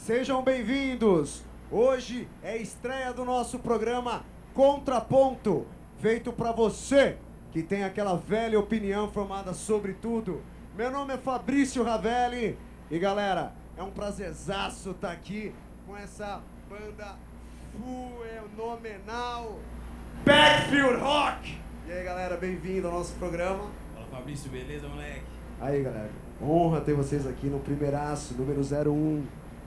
Sejam bem-vindos! Hoje é a estreia do nosso programa Contraponto, feito para você que tem aquela velha opinião formada sobre tudo. Meu nome é Fabrício Ravelli e, galera, é um prazerzaço estar aqui com essa banda fenomenal Backfield Rock! E aí, galera, bem-vindo ao nosso programa. Fala, Fabrício, beleza, moleque? Aí, galera, honra ter vocês aqui no primeiraço, número 01.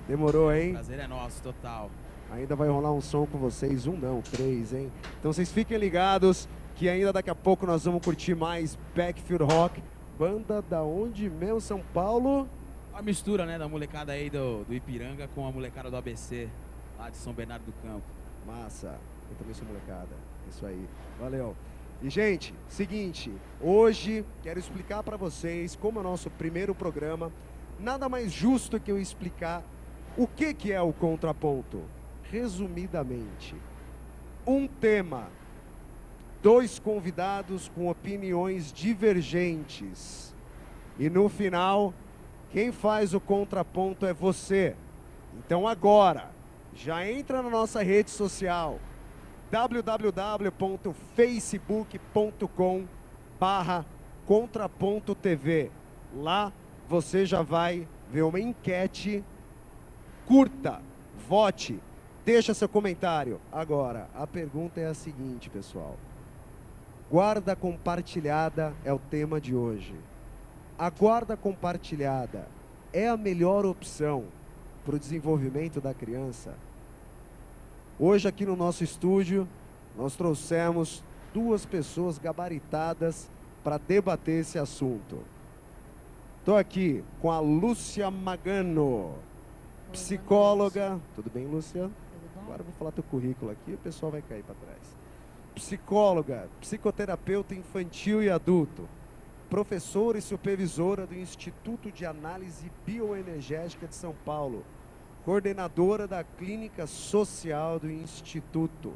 Demorou, hein? Prazer é nosso, total. Ainda vai rolar um som com vocês, um não, 3, hein? Então vocês fiquem ligados que ainda daqui a pouco nós vamos curtir mais Backfield Rock. Banda da onde mesmo, São Paulo? A mistura, né, da molecada aí do Ipiranga com a molecada do ABC, lá de São Bernardo do Campo. Massa, eu também sou molecada, isso aí, valeu. E, gente, seguinte, hoje quero explicar pra vocês, como é o nosso primeiro programa, nada mais justo que eu explicar o que é o contraponto. Resumidamente, um tema, 2 convidados com opiniões divergentes. E no final, quem faz o contraponto é você. Então agora, já entra na nossa rede social, www.facebook.com/contraponto.tv. Lá você já vai ver uma enquete. Curta, vote, deixa seu comentário. Agora, a pergunta é a seguinte, pessoal. Guarda compartilhada é o tema de hoje. A guarda compartilhada é a melhor opção para o desenvolvimento da criança? Hoje aqui no nosso estúdio, nós trouxemos 2 pessoas gabaritadas para debater esse assunto. Estou aqui com a Lúcia Magano, psicóloga. Tudo bem, Lúcia? Tudo bom? Agora eu vou falar teu currículo aqui, o pessoal vai cair para trás. Psicóloga, psicoterapeuta infantil e adulto, professora e supervisora do Instituto de Análise Bioenergética de São Paulo, coordenadora da Clínica Social do Instituto,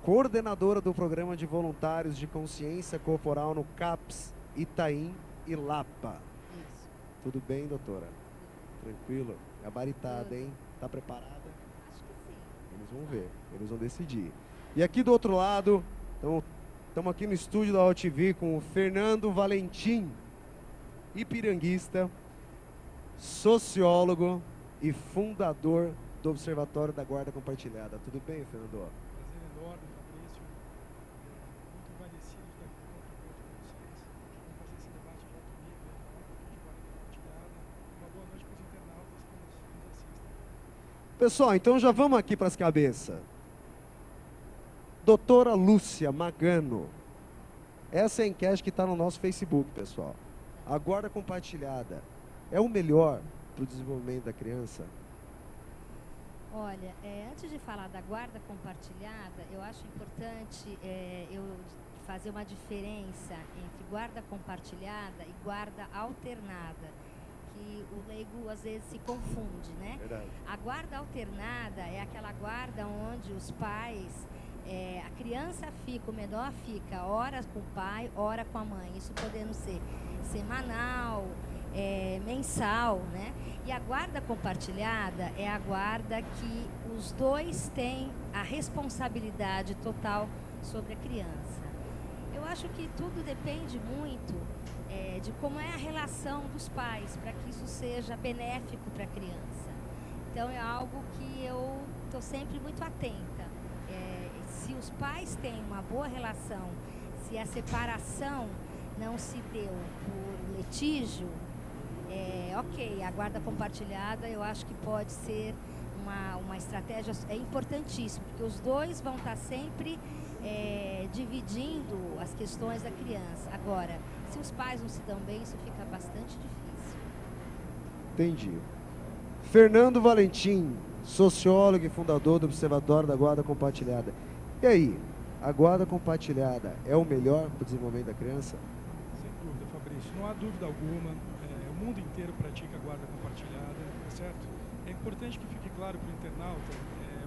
coordenadora do Programa de Voluntários de Consciência Corporal no CAPS, Itaim e Lapa. Isso. Tudo bem, doutora? Tranquilo? Gabaritada, Tudo. hein? Tá preparada? Acho que sim. Eles vão ver, eles vão decidir. E aqui do outro lado, estamos aqui no estúdio da OTV com o Fernando Valentim, ipiranguista, sociólogo e fundador do Observatório da Guarda Compartilhada. Tudo bem, Fernando? Prazer enorme, Fabrício. Muito agradecido de estar aqui no Contraponto com vocês. Vamos fazer esse debate de alto nível, falar um pouquinho de guarda compartilhada. Uma boa noite para os internautas que nos assistem. Pessoal, então já vamos aqui para as cabeças. Doutora Lúcia Magano. Essa é a enquete que está no nosso Facebook, pessoal. A guarda compartilhada é o melhor para o desenvolvimento da criança? Olha, antes de falar da guarda compartilhada, eu acho importante eu fazer uma diferença entre guarda compartilhada e guarda alternada, que o leigo às vezes se confunde, né? Verdade. A guarda alternada é aquela guarda onde os pais, a criança fica, o menor fica, ora com o pai, ora com a mãe. Isso podendo ser semanal, mensal, né? E a guarda compartilhada é a guarda que os dois têm a responsabilidade total sobre a criança. Eu acho que tudo depende muito de como é a relação dos pais, para que isso seja benéfico para a criança. Então é algo que eu estou sempre muito atenta. Se os pais têm uma boa relação, se a separação não se deu por litígio, ok, a guarda compartilhada eu acho que pode ser uma estratégia importantíssima, porque os dois vão estar sempre dividindo as questões da criança. Agora, se os pais não se dão bem, isso fica bastante difícil. Entendi. Fernando Valentim, sociólogo e fundador do Observatório da Guarda Compartilhada. E aí, a guarda compartilhada é o melhor para o desenvolvimento da criança? Sem dúvida, Fabrício. Não há dúvida alguma. O mundo inteiro pratica a guarda compartilhada, tá certo? É importante que fique claro para o internauta,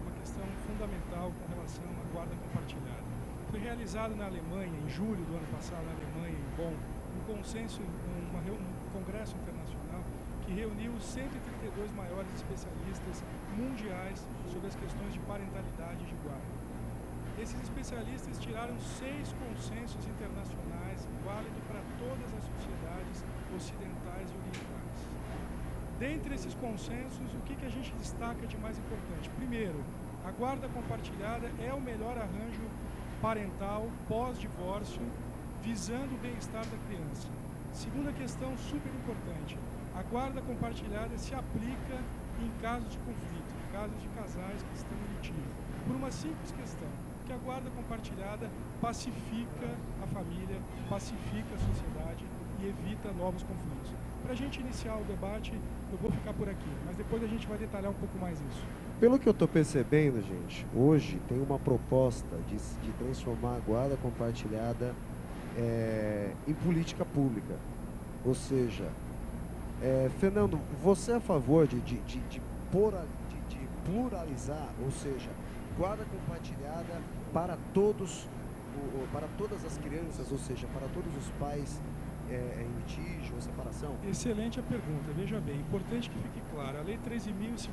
uma questão fundamental com relação à guarda compartilhada. Foi realizado na Alemanha, em julho do ano passado, na Alemanha, em Bonn, um consenso, um congresso internacional que reuniu os 132 maiores especialistas mundiais sobre as questões de parentalidade e de guarda. Esses especialistas tiraram 6 consensos internacionais válidos para todas as sociedades ocidentais e orientais. Dentre esses consensos, o que a gente destaca de mais importante? Primeiro, a guarda compartilhada é o melhor arranjo parental pós-divórcio, visando o bem-estar da criança. Segunda questão super importante, a guarda compartilhada se aplica em casos de conflito, em casos de casais que estão em litígio, por uma simples questão, que a guarda compartilhada pacifica a família, pacifica a sociedade e evita novos conflitos. Para a gente iniciar o debate, eu vou ficar por aqui, mas depois a gente vai detalhar um pouco mais isso. Pelo que eu estou percebendo, gente, hoje tem uma proposta de transformar a guarda compartilhada em política pública. Ou seja, Fernando, você é a favor de pluralizar, ou seja, guarda compartilhada para todos, para todas as crianças, ou seja, para todos os pais em litígio ou separação? Excelente a pergunta. Veja bem, importante que fique claro, a Lei 13.058,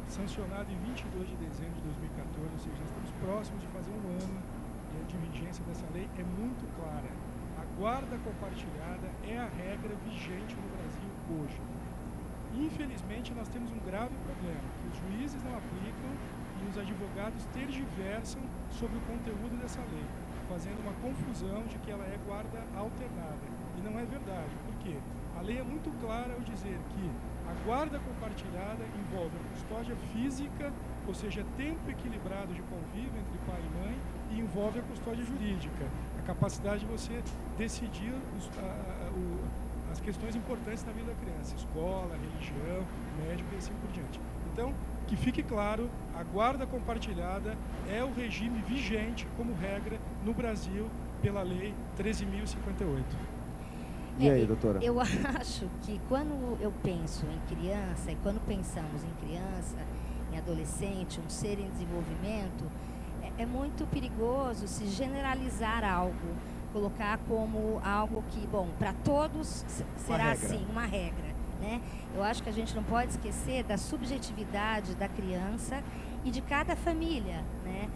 sancionada em 22 de dezembro de 2014, ou seja, nós estamos próximos de fazer um ano de vigência dessa lei, é muito clara. A guarda compartilhada é a regra vigente no Brasil hoje. Infelizmente, nós temos um grave problema, que os juízes não aplicam e os advogados tergiversam sobre o conteúdo dessa lei, fazendo uma confusão de que ela é guarda alternada. E não é verdade. Por quê? A lei é muito clara ao dizer que a guarda compartilhada envolve a custódia física, ou seja, tempo equilibrado de convívio entre pai e mãe, e envolve a custódia jurídica, a capacidade de você decidir as questões importantes na vida da criança, escola, religião, médico e assim por diante. Então, que fique claro, a guarda compartilhada é o regime vigente como regra no Brasil pela Lei 13.058. E aí, doutora? Eu acho que quando eu penso em criança, e quando pensamos em criança, em adolescente, um ser em desenvolvimento, é muito perigoso se generalizar algo, colocar como algo que, bom, para todos será assim, uma regra, né? Eu acho que a gente não pode esquecer da subjetividade da criança e de cada família, né?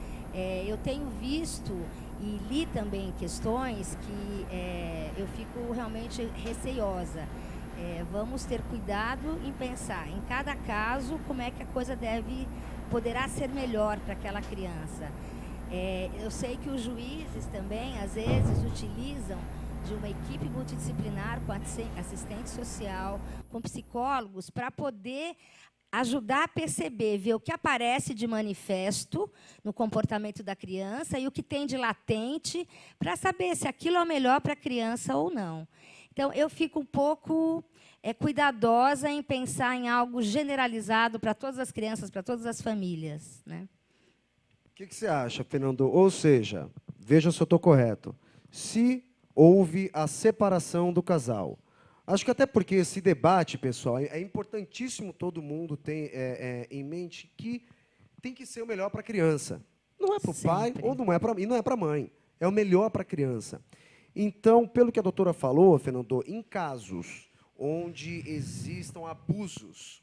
Eu tenho visto e li também questões que eu fico realmente receiosa. Vamos ter cuidado em pensar em cada caso como é que a coisa poderá ser melhor para aquela criança. Eu sei que os juízes também, às vezes, utilizam de uma equipe multidisciplinar com assistente social, com psicólogos, para poder ajudar a perceber, ver o que aparece de manifesto no comportamento da criança e o que tem de latente, para saber se aquilo é o melhor para a criança ou não. Então, eu fico um pouco cuidadosa em pensar em algo generalizado para todas as crianças, para todas as famílias, né? O que você acha, Fernando? Ou seja, veja se eu estou correto, se houve a separação do casal. Acho que até porque esse debate, pessoal, é importantíssimo todo mundo ter em mente que tem que ser o melhor para a criança. Não é para o pai ou não é para a mãe. É o melhor para a criança. Então, pelo que a doutora falou, Fernando, em casos onde existam abusos,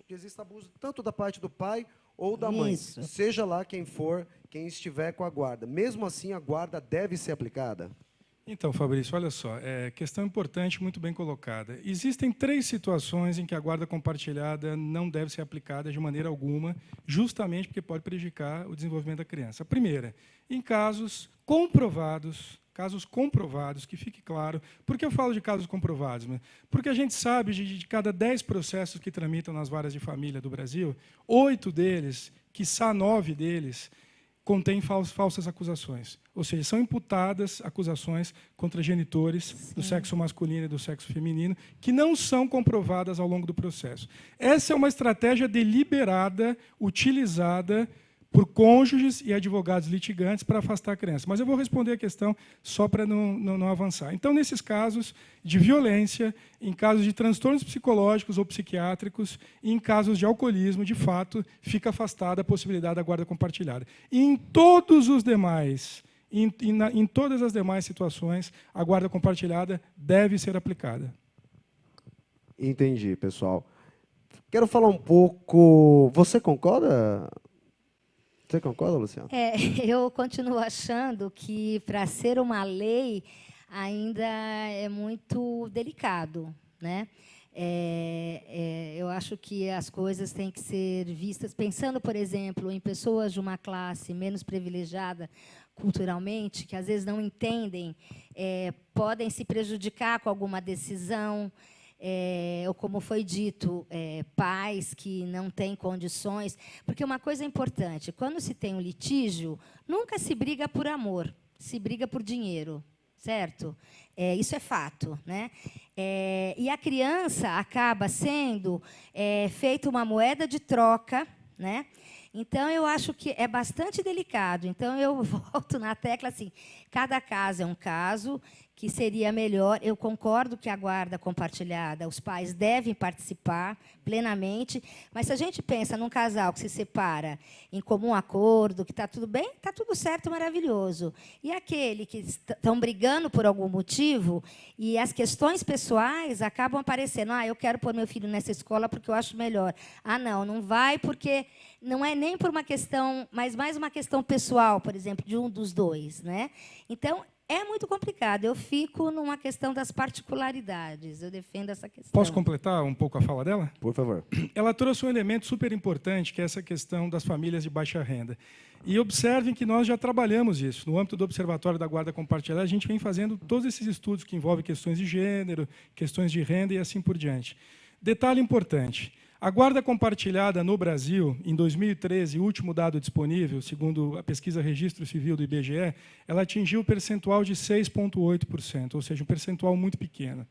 tanto da parte do pai ou da mãe, seja lá quem for, quem estiver com a guarda, mesmo assim a guarda deve ser aplicada? Então, Fabrício, olha só, questão importante, muito bem colocada. Existem 3 situações em que a guarda compartilhada não deve ser aplicada de maneira alguma, justamente porque pode prejudicar o desenvolvimento da criança. A primeira, em casos comprovados, que fique claro. Por que eu falo de casos comprovados? Porque a gente sabe de cada 10 processos que tramitam nas varas de família do Brasil, 8 deles, quiçá 9 deles, contêm falsas acusações. Ou seja, são imputadas acusações contra genitores do sexo masculino e do sexo feminino que não são comprovadas ao longo do processo. Essa é uma estratégia deliberada, utilizada por cônjuges e advogados litigantes para afastar a criança. Mas eu vou responder a questão só para não avançar. Então, nesses casos de violência, em casos de transtornos psicológicos ou psiquiátricos, e em casos de alcoolismo, de fato, fica afastada a possibilidade da guarda compartilhada. E em todos os demais, em todas as demais situações, a guarda compartilhada deve ser aplicada. Entendi, pessoal. Quero falar um pouco... Você concorda? Você concorda, Luciano? Eu continuo achando que, para ser uma lei, ainda é muito delicado, né? Eu acho que as coisas têm que ser vistas, pensando, por exemplo, em pessoas de uma classe menos privilegiada culturalmente, que às vezes não entendem, podem se prejudicar com alguma decisão, ou, como foi dito, pais que não têm condições. Porque uma coisa é importante, quando se tem um litígio, nunca se briga por amor, se briga por dinheiro, certo? Isso é fato, né? E a criança acaba sendo feita uma moeda de troca, né? Então, eu acho que é bastante delicado. Então, eu volto na tecla assim, cada caso é um caso, que seria melhor. Eu concordo que a guarda compartilhada, os pais devem participar plenamente, mas se a gente pensa num casal que se separa em comum acordo, que está tudo bem, está tudo certo, maravilhoso. E aquele que estão brigando por algum motivo e as questões pessoais acabam aparecendo. Eu quero pôr meu filho nessa escola porque eu acho melhor. Não vai porque não é nem por uma questão, mas mais uma questão pessoal, por exemplo, de um dos dois, né? Então, é muito complicado. Eu fico numa questão das particularidades. Eu defendo essa questão. Posso completar um pouco a fala dela? Por favor. Ela trouxe um elemento super importante, que é essa questão das famílias de baixa renda. E observem que nós já trabalhamos isso. No âmbito do Observatório da Guarda Compartilhada, a gente vem fazendo todos esses estudos que envolvem questões de gênero, questões de renda e assim por diante. Detalhe importante. A guarda compartilhada no Brasil, em 2013, o último dado disponível, segundo a pesquisa Registro Civil do IBGE, ela atingiu o percentual de 6,8%, ou seja, um percentual muito pequeno.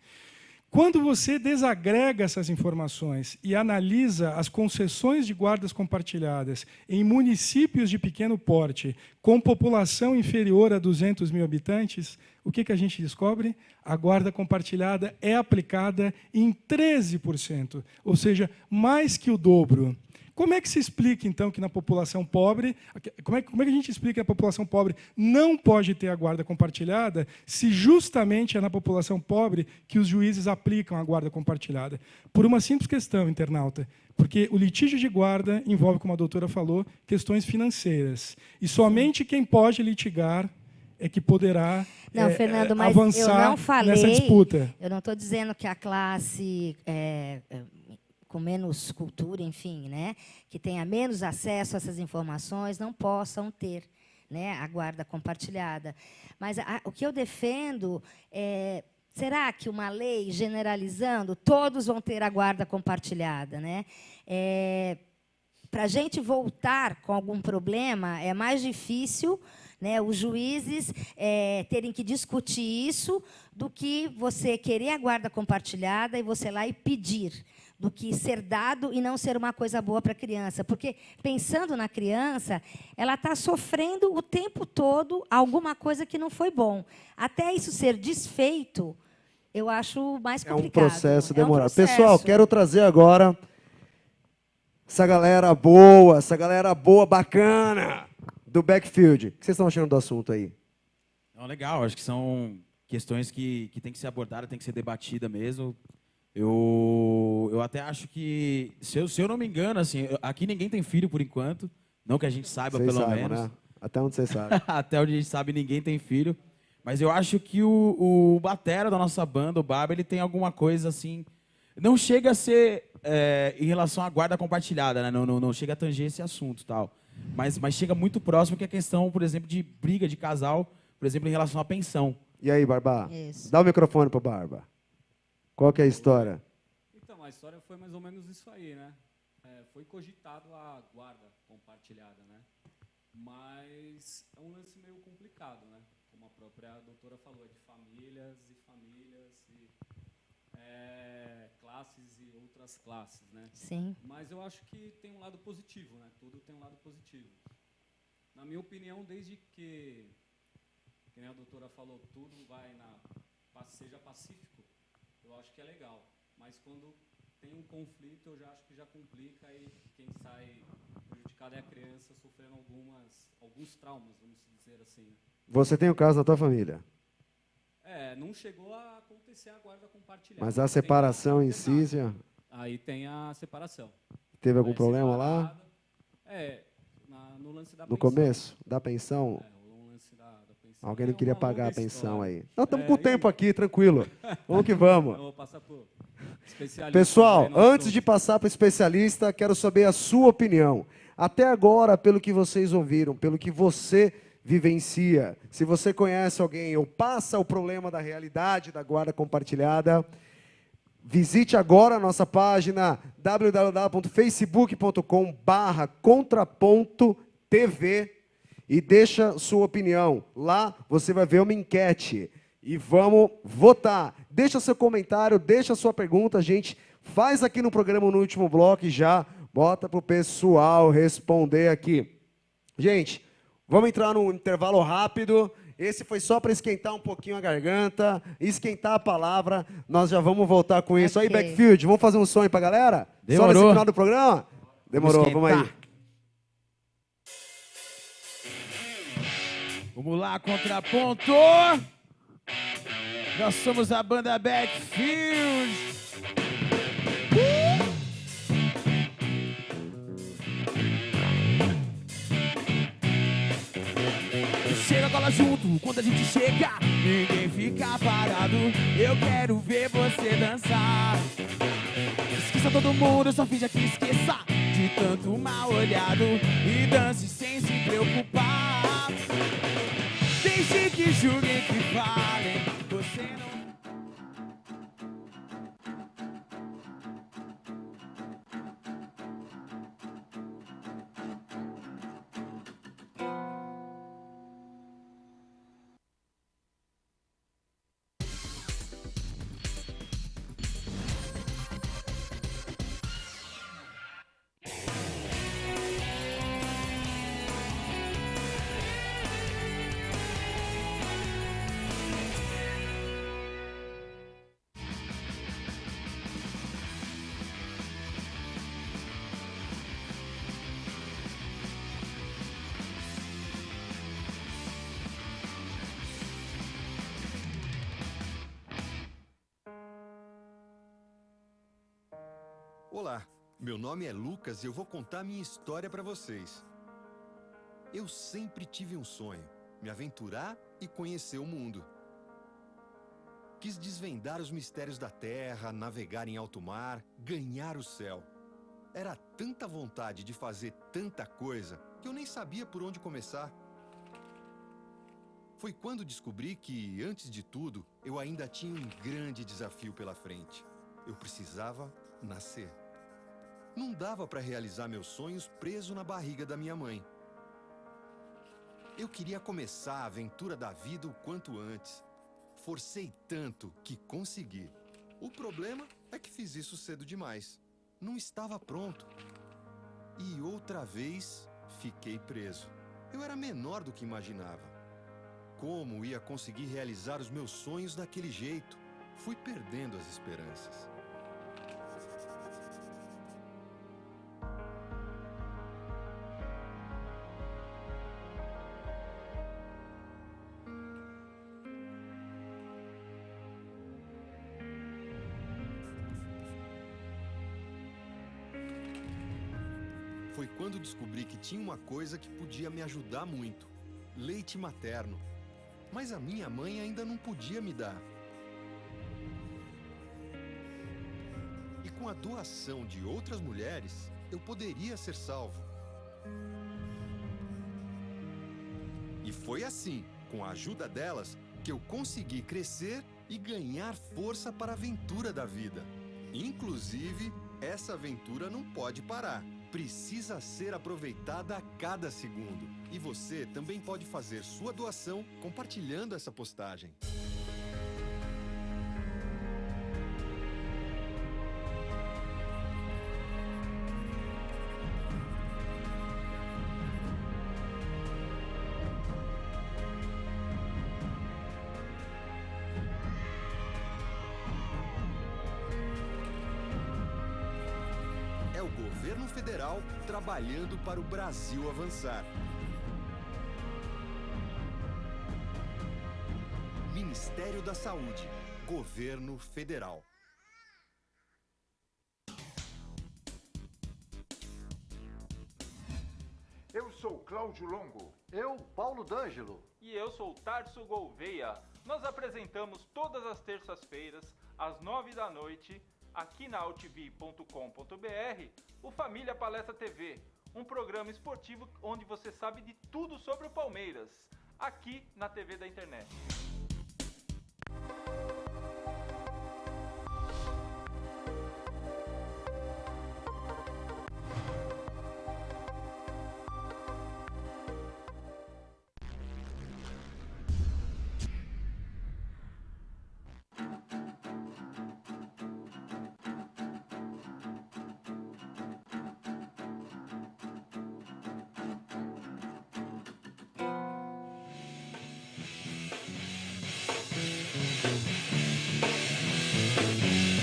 Quando você desagrega essas informações e analisa as concessões de guardas compartilhadas em municípios de pequeno porte, com população inferior a 200 mil habitantes, o que a gente descobre? A guarda compartilhada é aplicada em 13%, ou seja, mais que o dobro. Como é que se explica, então, que na população pobre... Como é que a gente explica que a população pobre não pode ter a guarda compartilhada, se justamente é na população pobre que os juízes aplicam a guarda compartilhada? Por uma simples questão, internauta. Porque o litígio de guarda envolve, como a doutora falou, questões financeiras. E somente quem pode litigar é que poderá Fernando, mas avançar eu não falei, nessa disputa. Eu não estou dizendo que a classe... com menos cultura, enfim, né, que tenha menos acesso a essas informações, não possam ter, né, a guarda compartilhada. Mas o que eu defendo será que uma lei generalizando, todos vão ter a guarda compartilhada, né? Para a gente voltar com algum problema, é mais difícil, né, os juízes terem que discutir isso do que você querer a guarda compartilhada e você lá e pedir, do que ser dado e não ser uma coisa boa para a criança. Porque, pensando na criança, ela está sofrendo o tempo todo alguma coisa que não foi bom. Até isso ser desfeito, eu acho mais complicado. É um processo demorado. É um processo. Pessoal, quero trazer agora essa galera boa, bacana, do backfield. O que vocês estão achando do assunto aí? Não, legal, acho que são questões que tem que ser abordadas, tem que ser debatida mesmo. Eu até acho que, se eu não me engano, assim, aqui ninguém tem filho por enquanto, não que a gente saiba, Vocês pelo saibam, menos. né? Até onde vocês sabem. Até onde a gente sabe, ninguém tem filho. Mas eu acho que o batera da nossa banda, o Barba, ele tem alguma coisa assim... Não chega a ser em relação à guarda compartilhada, né? Não chega a tanger esse assunto, tal. Mas chega muito próximo, que é a questão, por exemplo, de briga de casal, por exemplo, em relação à pensão. E aí, Barba? Isso. Dá o microfone pro Barba. Qual que é a história? Então, a história foi mais ou menos isso aí, né? Foi cogitado a guarda compartilhada, né? Mas é um lance meio complicado, né? Como a própria doutora falou, de famílias e classes e outras classes, né? Sim. Mas eu acho que tem um lado positivo, né? Tudo tem um lado positivo. Na minha opinião, desde que nem a doutora falou, tudo seja pacífico, eu acho que é legal. Mas quando tem um conflito, eu já acho que já complica e quem sai prejudicado é a criança sofrendo alguns traumas, vamos dizer assim. Você tem um caso na tua família? Não chegou a acontecer a guarda compartilhada. Mas a separação em si, já aí tem a separação. teve algum Aí problema lá? separada, no lance da No pensão. começo da pensão? O lance da pensão. Alguém não É queria uma pagar a longa pensão história. aí. Não, estamos com e- tempo aqui, tranquilo. Vamos que vamos. Eu vou passar pro especialista. Pessoal, aí no antes assunto. de passar para o especialista, quero saber a sua opinião. Até agora, pelo que vocês ouviram, pelo que você vivencia, se você conhece alguém ou passa o problema da realidade da guarda compartilhada, visite agora a nossa página www.facebook.com/contraponto.tv e deixa sua opinião. Lá você vai ver uma enquete e vamos votar. Deixa seu comentário, deixa sua pergunta, a gente faz aqui no programa no último bloco e já bota para o pessoal responder aqui. Gente, vamos entrar num intervalo rápido. Esse foi só para esquentar um pouquinho a garganta, esquentar a palavra. Nós já vamos voltar com isso. Aí, Ok. Backfield, vamos fazer um sonho para a galera? Só Demorou. nesse final do programa? Demorou, vamos aí. esquentar. Vamos lá, contraponto! Nós somos a banda Backfield. Chega, cola junto, quando a gente chega, ninguém fica parado. Eu quero ver você dançar. Esqueça todo mundo, só finja que esqueça de tanto mal olhado e dance sem se preocupar. Deixe que julguem, que falem, você não... Olá, meu nome é Lucas e eu vou contar minha história para vocês. Eu sempre tive um sonho, me aventurar e conhecer o mundo. Quis desvendar os mistérios da terra, navegar em alto mar, ganhar o céu. Era tanta vontade de fazer tanta coisa que eu nem sabia por onde começar. Foi quando descobri que, antes de tudo, eu ainda tinha um grande desafio pela frente. Eu precisava nascer. Não dava para realizar meus sonhos preso na barriga da minha mãe. Eu queria começar a aventura da vida o quanto antes. Forcei tanto que consegui. O problema é que fiz isso cedo demais. Não estava pronto. E outra vez, fiquei preso. Eu era menor do que imaginava. Como ia conseguir realizar os meus sonhos daquele jeito? Fui perdendo as esperanças. Foi quando descobri que tinha uma coisa que podia me ajudar muito: leite materno. Mas a minha mãe ainda não podia me dar. E com a doação de outras mulheres, eu poderia ser salvo. E foi assim, com a ajuda delas, que eu consegui crescer e ganhar força para a aventura da vida. Inclusive, essa aventura não pode parar. Precisa ser aproveitada a cada segundo. E você também pode fazer sua doação compartilhando essa postagem. É o governo federal trabalhando para o Brasil avançar. Ministério da Saúde, Governo Federal. Eu sou Cláudio Longo. Eu, Paulo D'Angelo. E eu sou Tarso Gouveia. Nós apresentamos todas as terças-feiras, às 9 da noite, aqui na altv.com.br, o Família Palestra TV, um programa esportivo onde você sabe de tudo sobre o Palmeiras, aqui na TV da internet.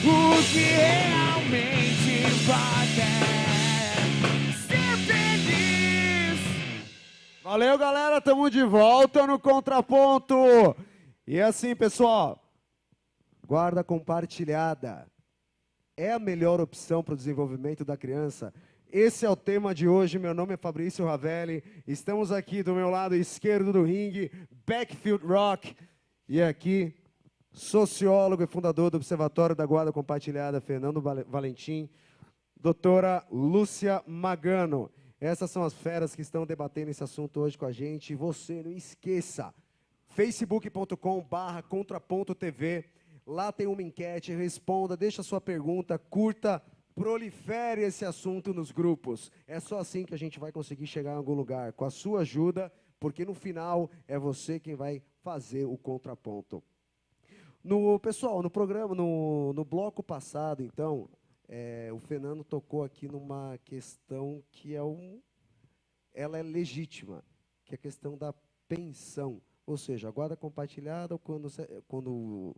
O que realmente importa é ser feliz. Valeu, galera, tamo de volta no Contraponto. E assim, pessoal, guarda compartilhada é a melhor opção para o desenvolvimento da criança? Esse é o tema de hoje. Meu nome é Fabrício Ravelli. Estamos aqui do meu lado esquerdo do ringue, Backfield Rock. E aqui, sociólogo e fundador do Observatório da Guarda Compartilhada, Fernando Valentim, doutora Lúcia Magano. Essas são as feras que estão debatendo esse assunto hoje com a gente. E você, não esqueça, facebook.com/contraponto.tv. Lá tem uma enquete, responda, deixa sua pergunta, curta, prolifere esse assunto nos grupos. É só assim que a gente vai conseguir chegar em algum lugar, com a sua ajuda, porque no final é você quem vai fazer o contraponto. Pessoal, no programa, no bloco passado, então, o Fernando tocou aqui numa questão que ela é legítima, que é a questão da pensão. Ou seja, a guarda compartilhada, quando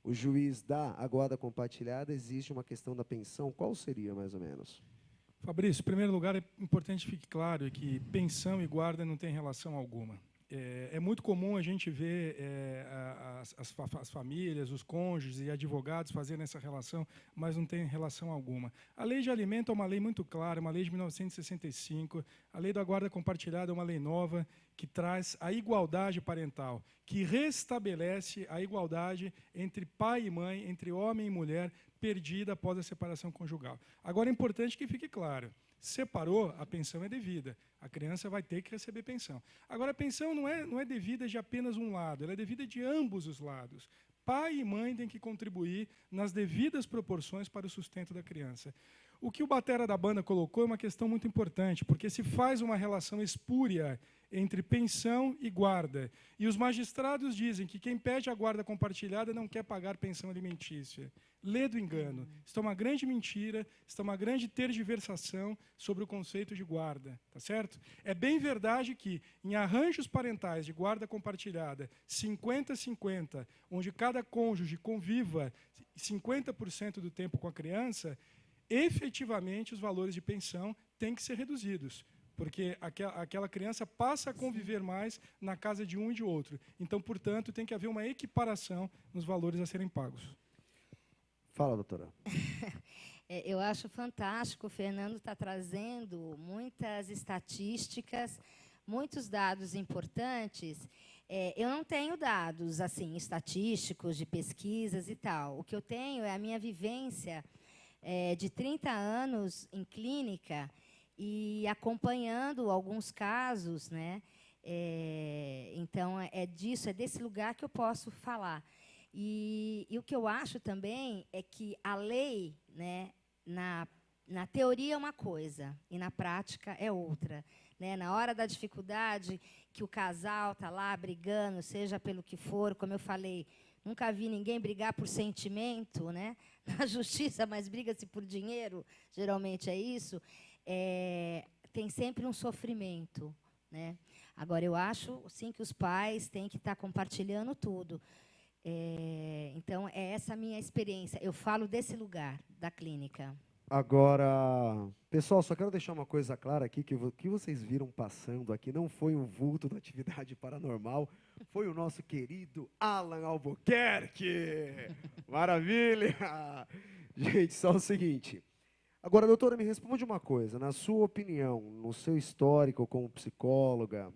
o juiz dá a guarda compartilhada, existe uma questão da pensão. Qual seria, mais ou menos? Fabrício, em primeiro lugar, é importante que fique claro que pensão e guarda não têm relação alguma. É muito comum a gente ver as famílias, os cônjuges e advogados fazendo essa relação, mas não tem relação alguma. A lei de alimento é uma lei muito clara, uma lei de 1965. A lei da guarda compartilhada é uma lei nova que traz a igualdade parental, que restabelece a igualdade entre pai e mãe, entre homem e mulher, perdida após a separação conjugal. Agora, é importante que fique claro, separou, a pensão é devida. A criança vai ter que receber pensão. Agora, a pensão não é devida de apenas um lado, ela é devida de ambos os lados. Pai e mãe têm que contribuir nas devidas proporções para o sustento da criança. O que o batera da banda colocou é uma questão muito importante, porque se faz uma relação espúria entre pensão e guarda. E os magistrados dizem que quem pede a guarda compartilhada não quer pagar pensão alimentícia. Lê do engano. Isso é uma grande mentira, isso é uma grande tergiversação sobre o conceito de guarda. Tá certo? É bem verdade que, em arranjos parentais de guarda compartilhada, 50-50, onde cada cônjuge conviva 50% do tempo com a criança, efetivamente os valores de pensão têm que ser reduzidos, porque aquela criança passa a conviver mais na casa de um e de outro. Então, portanto, tem que haver uma equiparação nos valores a serem pagos. Fala, doutora. Eu acho fantástico, o Fernando está trazendo muitas estatísticas, muitos dados importantes. Eu não tenho dados assim estatísticos de pesquisas e tal. O que eu tenho é a minha vivência de 30 anos em clínica e acompanhando alguns casos, né? Então, é desse lugar que eu posso falar. E o que eu acho também é que a lei, né, na teoria é uma coisa e na prática é outra. Né? Na hora da dificuldade, que o casal está lá brigando, seja pelo que for, como eu falei, nunca vi ninguém brigar por sentimento, né? Na justiça, mas briga-se por dinheiro, geralmente é isso. Tem sempre um sofrimento. Né? Agora, eu acho, sim, que os pais têm que estar compartilhando tudo. Então, é essa a minha experiência. Eu falo desse lugar, da clínica. Agora, pessoal, só quero deixar uma coisa clara aqui, que o que vocês viram passando aqui não foi um vulto da atividade paranormal, foi o nosso querido Alan Albuquerque. Maravilha! Gente, só o seguinte. Agora, doutora, me responde uma coisa. Na sua opinião, no seu histórico como psicóloga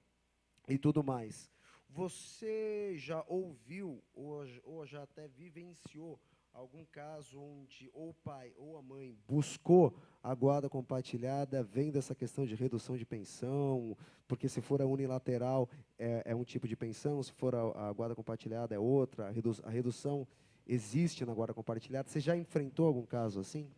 e tudo mais, você já ouviu ou já até vivenciou algum caso onde ou o pai ou a mãe buscou a guarda compartilhada, vendo essa questão de redução de pensão, porque se for a unilateral é um tipo de pensão, se for a guarda compartilhada é outra, a redução existe na guarda compartilhada. Você já enfrentou algum caso assim?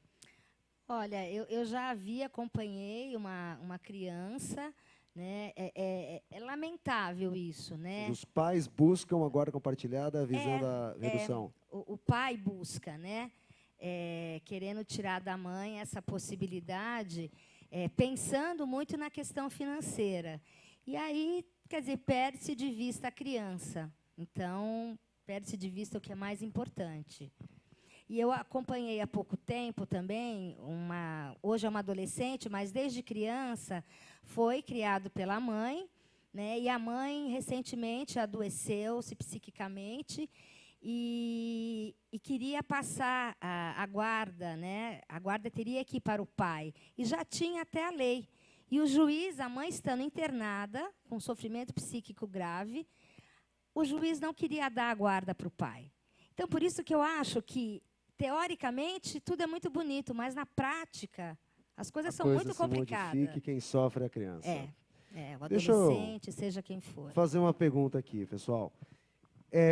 Olha, eu já acompanhei uma criança, né? É lamentável isso, né? Os pais buscam a guarda compartilhada visando a redução. O pai busca, né? Querendo tirar da mãe essa possibilidade, pensando muito na questão financeira. E aí, quer dizer, perde-se de vista a criança. Então, perde-se de vista o que é mais importante. E eu acompanhei há pouco tempo também, hoje é uma adolescente, mas desde criança foi criado pela mãe, né? E a mãe recentemente adoeceu-se psiquicamente e queria passar a guarda, né? A guarda teria que ir para o pai. E já tinha até a lei. E o juiz, a mãe estando internada, com sofrimento psíquico grave, o juiz não queria dar a guarda para o pai. Então, por isso que eu acho que, teoricamente, tudo é muito bonito, mas, na prática, as coisas são muito complicadas. Modifica, quem sofre é a criança. O adolescente, seja quem for. Vou fazer uma pergunta aqui, pessoal.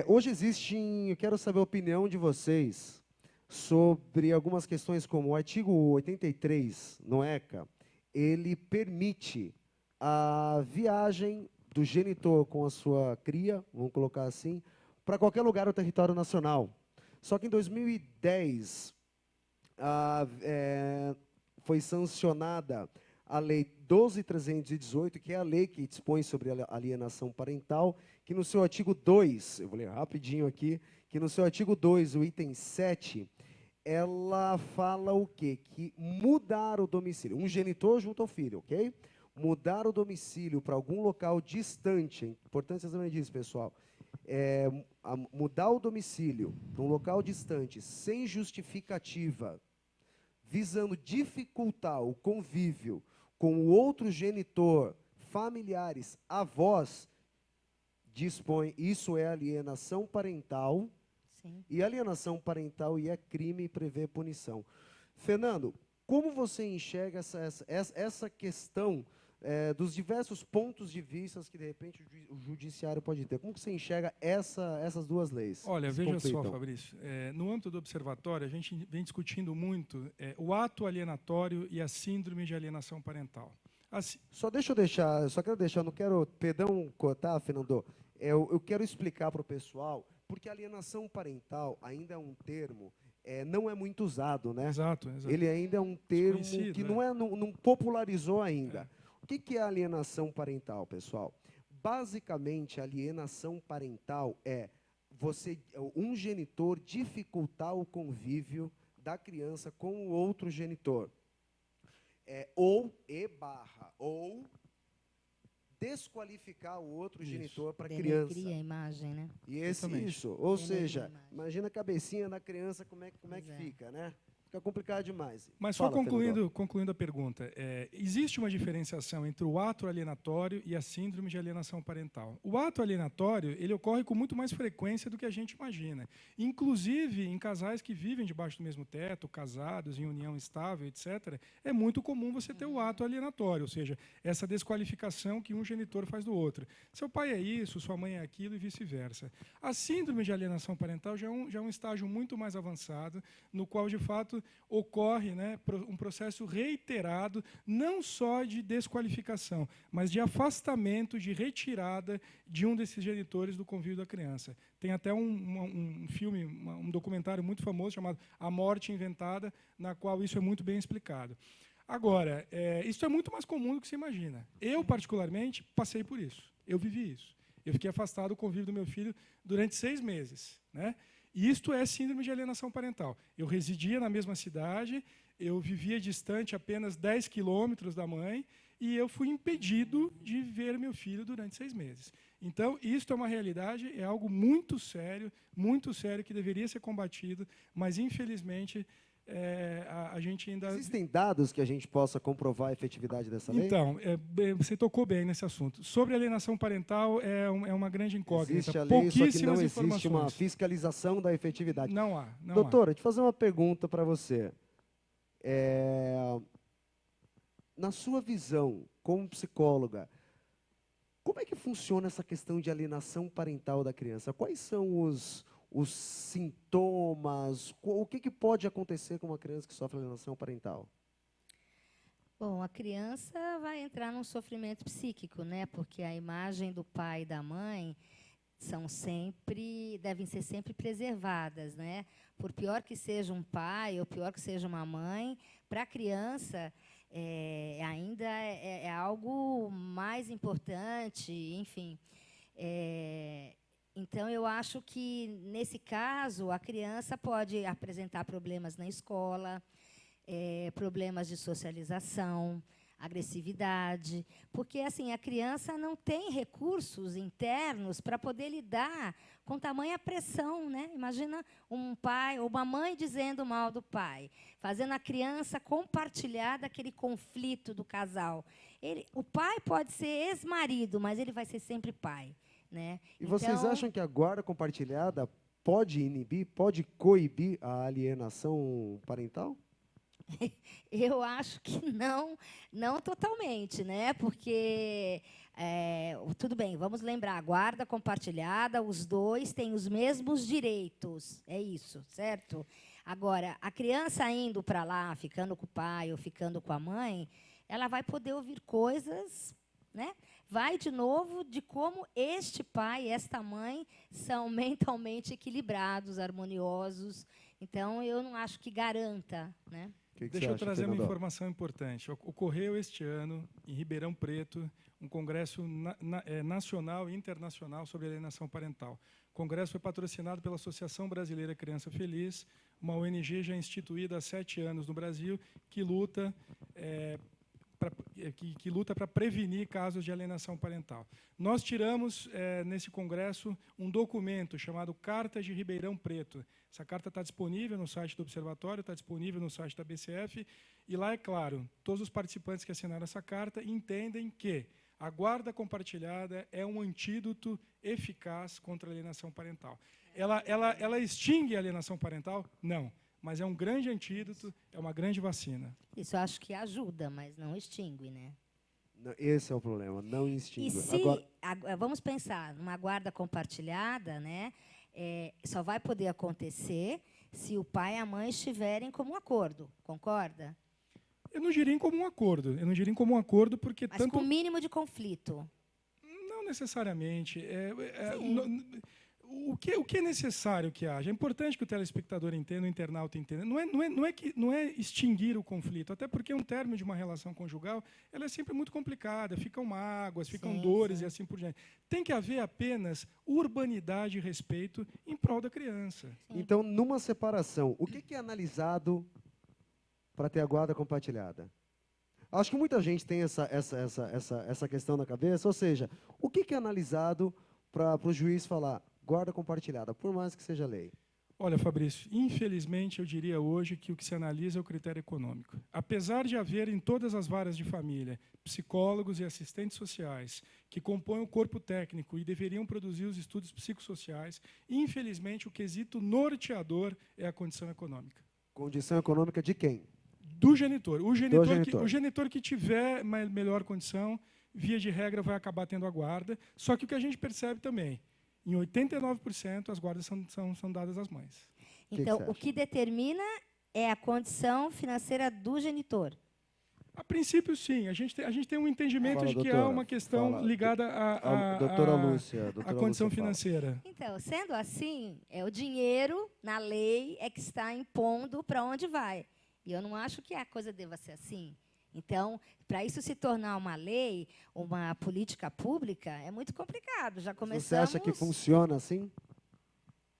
Hoje eu quero saber a opinião de vocês sobre algumas questões, como o artigo 83, no ECA, ele permite a viagem do genitor com a sua cria, vamos colocar assim, para qualquer lugar do território nacional. Só que em 2010 foi sancionada a Lei 12.318, que é a lei que dispõe sobre a alienação parental, que no seu artigo 2, eu vou ler rapidinho aqui, que no seu artigo 2, o item 7, ela fala o quê? Que mudar o domicílio, um genitor junto ao filho, ok? Mudar o domicílio para algum local distante, é importante vocês saberem disso, pessoal, mudar o domicílio para um local distante, sem justificativa, visando dificultar o convívio com o outro genitor, familiares, avós, dispõe, isso é alienação parental. Sim. E alienação parental é crime e prevê punição. Fernando, como você enxerga essa questão dos diversos pontos de vista que, de repente, o judiciário pode ter? Como que você enxerga essas duas leis? Olha, veja só, Fabrício, no âmbito do observatório, a gente vem discutindo muito o ato alienatório e a síndrome de alienação parental. Assim, só quero deixar, não quero, perdão, cortar, Fernando, eu quero explicar para o pessoal, porque alienação parental ainda é um termo, não é muito usado, né? Exato. Ele ainda é um termo que não popularizou ainda. O que é alienação parental, pessoal? Basicamente, a alienação parental é um genitor dificultar o convívio da criança com o outro genitor. Ou desqualificar o outro genitor para a criança. Denegrir a imagem, né? Ou seja, imagina a cabecinha da criança, como é que fica, né? Fica complicado demais. Mas só concluindo a pergunta, existe uma diferenciação entre o ato alienatório e a síndrome de alienação parental. O ato alienatório, ele ocorre com muito mais frequência do que a gente imagina. Inclusive, em casais que vivem debaixo do mesmo teto, casados, em união estável, etc., é muito comum você ter o ato alienatório, ou seja, essa desqualificação que um genitor faz do outro. Seu pai é isso, sua mãe é aquilo e vice-versa. A síndrome de alienação parental já é um estágio muito mais avançado, no qual, de fato, ocorre, né, um processo reiterado, não só de desqualificação, mas de afastamento, de retirada de um desses genitores do convívio da criança. Tem até um filme, um documentário muito famoso chamado A Morte Inventada, na qual isso é muito bem explicado. Agora, isso é muito mais comum do que se imagina. Eu, particularmente, passei por isso. Eu vivi isso. Eu fiquei afastado do convívio do meu filho durante 6 meses, né? E isto é síndrome de alienação parental. Eu residia na mesma cidade, eu vivia distante apenas 10 quilômetros da mãe e eu fui impedido de ver meu filho durante 6 meses. Então, isso é uma realidade, é algo muito sério que deveria ser combatido, mas, infelizmente, a gente ainda... Existem dados que a gente possa comprovar a efetividade dessa lei? Então, você tocou bem nesse assunto. Sobre alienação parental, é uma grande incógnita. Existe a lei, só que não existe informações. uma fiscalização da efetividade. Não há. Doutora, deixa eu fazer uma pergunta para você. Na sua visão, como psicóloga, como é que funciona essa questão de alienação parental da criança? Quais são os sintomas? O que pode acontecer com uma criança que sofre alienação parental? Bom, a criança vai entrar num sofrimento psíquico, né? Porque a imagem do pai e da mãe devem ser sempre preservadas, né? Por pior que seja um pai ou pior que seja uma mãe, para a criança ainda é algo mais importante, enfim. Então, eu acho que, nesse caso, a criança pode apresentar problemas na escola, problemas de socialização, agressividade, porque assim a criança não tem recursos internos para poder lidar com tamanha pressão, né? Imagina um pai ou uma mãe dizendo mal do pai, fazendo a criança compartilhar daquele conflito do casal. O pai pode ser ex-marido, mas ele vai ser sempre pai, né? E vocês acham que a guarda compartilhada pode inibir, pode coibir a alienação parental? Eu acho que não totalmente, né? Porque, tudo bem, vamos lembrar, a guarda compartilhada, os dois têm os mesmos direitos, é isso, certo? Agora, a criança indo para lá, ficando com o pai ou ficando com a mãe, ela vai poder ouvir coisas, né? Vai, de novo, de como este pai e esta mãe são mentalmente equilibrados, harmoniosos. Então, eu não acho que garanta, né? Deixa eu trazer uma informação importante. Ocorreu este ano, em Ribeirão Preto, um congresso nacional e internacional sobre alienação parental. O congresso foi patrocinado pela Associação Brasileira Criança Feliz, uma ONG já instituída há 7 anos no Brasil, que luta para prevenir casos de alienação parental. Nós tiramos, nesse congresso, um documento chamado Carta de Ribeirão Preto. Essa carta está disponível no site do Observatório, está disponível no site da BCF, e lá, é claro, todos os participantes que assinaram essa carta entendem que a guarda compartilhada é um antídoto eficaz contra a alienação parental. Ela extingue a alienação parental? Não. Mas é um grande antídoto, é uma grande vacina. Isso eu acho que ajuda, mas não extingue, né? Esse é o problema, não extingue. E se, vamos pensar, numa guarda compartilhada, né, só vai poder acontecer se o pai e a mãe estiverem como um acordo, concorda? Eu não diria em comum acordo. Eu não diria em comum acordo porque mas com o mínimo de conflito. Não necessariamente. O que é necessário que haja? É importante que o telespectador entenda, o internauta entenda. Não é extinguir o conflito, até porque um término de uma relação conjugal ela é sempre muito complicada, ficam mágoas, ficam dores e assim por diante. Tem que haver apenas urbanidade e respeito em prol da criança. Sim. Então, numa separação, o que é analisado para ter a guarda compartilhada? Acho que muita gente tem essa questão na cabeça, ou seja, o que é analisado para o juiz falar guarda compartilhada, por mais que seja lei? Olha, Fabrício, infelizmente eu diria hoje que o que se analisa é o critério econômico. Apesar de haver em todas as varas de família psicólogos e assistentes sociais que compõem o corpo técnico e deveriam produzir os estudos psicossociais, infelizmente o quesito norteador é a condição econômica. Condição econômica de quem? Do genitor. O genitor que tiver melhor condição, via de regra, vai acabar tendo a guarda. Só que o que a gente percebe também, em 89% as guardas são dadas às mães. Então, o que determina é a condição financeira do genitor. A princípio, sim. A gente tem um entendimento de que há uma questão ligada à condição financeira. Então, sendo assim, o dinheiro, na lei, é que está impondo para onde vai. E eu não acho que a coisa deva ser assim. Então, para isso se tornar uma lei, uma política pública, é muito complicado. Já começamos... Você acha que funciona assim?